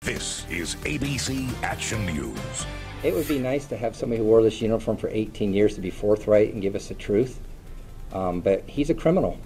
This is ABC Action News. It would be nice to have somebody who wore this uniform for 18 years to be forthright and give us the truth, but he's a criminal.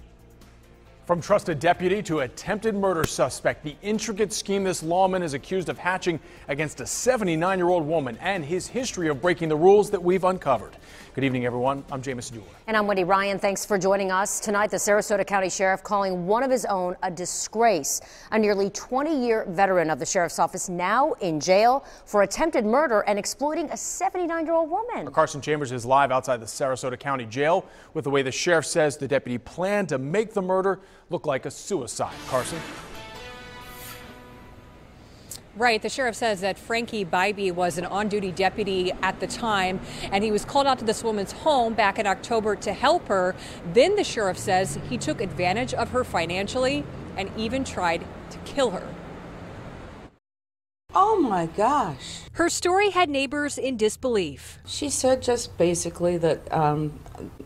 From trusted deputy to attempted murder suspect, the intricate scheme this lawman is accused of hatching against a 79-year-old woman and his history of breaking the rules that we've uncovered. Good evening, everyone. I'm Jameson Dewar. And I'm Wendy Ryan. Thanks for joining us. Tonight, the Sarasota County Sheriff calling one of his own a disgrace. A nearly 20-year veteran of the Sheriff's Office now in jail for attempted murder and exploiting a 79-year-old woman. Carson Chambers is live outside the Sarasota County Jail with the way the sheriff says the deputy planned to make the murder look like a suicide. Carson? Right. The sheriff says that Frankie Bybee was an on-duty deputy at the time, and he was called out to this woman's home back in October to help her. Then the sheriff says he took advantage of her financially and even tried to kill her. Oh my gosh. Her story had neighbors in disbelief. She said just basically that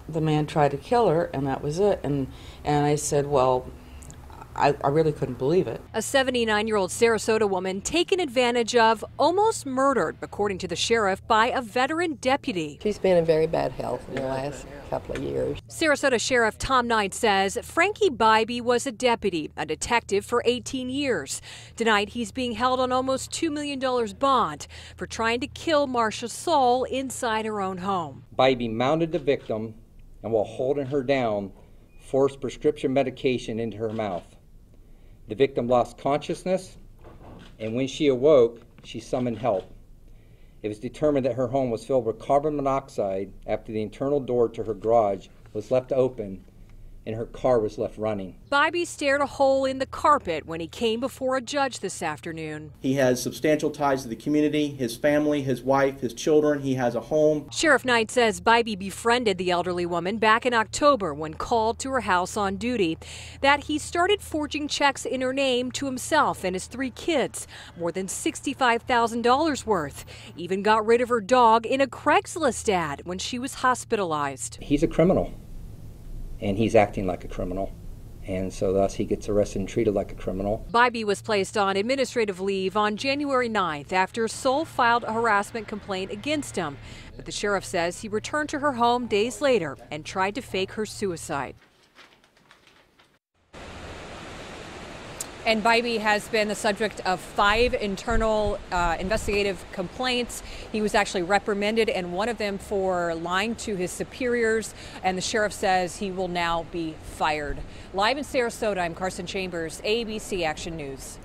the man tried to kill her, and that was it. And I said, well, I really couldn't believe it. A 79-year-old Sarasota woman taken advantage of, almost murdered, according to the sheriff, by a veteran deputy. She's been in very bad health in the last couple of years. Sarasota Sheriff Tom Knight says Frankie Bybee was a deputy, a detective for 18 years. Tonight, he's being held on almost $2 million bond for trying to kill Marcia Soul inside her own home. Bybee mounted the victim and, while holding her down, forced prescription medication into her mouth. The victim lost consciousness, and when she awoke, she summoned help. It was determined that her home was filled with carbon monoxide after the internal door to her garage was left open and her car was left running. Bybee stared a hole in the carpet when he came before a judge this afternoon. He has substantial ties to the community, his family, his wife, his children. He has a home. Sheriff Knight says Bybee befriended the elderly woman back in October when called to her house on duty. That he started forging checks in her name to himself and his 3 kids, more than $65,000 worth. Even got rid of her dog in a Craigslist ad when she was hospitalized. He's a criminal, and he's acting like a criminal. And so thus he gets arrested and treated like a criminal. Bybee was placed on administrative leave on January 9th after Soul filed a harassment complaint against him. But the sheriff says he returned to her home days later and tried to fake her suicide. And Bybee has been the subject of 5 internal investigative complaints. He was actually reprimanded, and one of them for lying to his superiors. And the sheriff says he will now be fired. Live in Sarasota, I'm Carson Chambers, ABC Action News.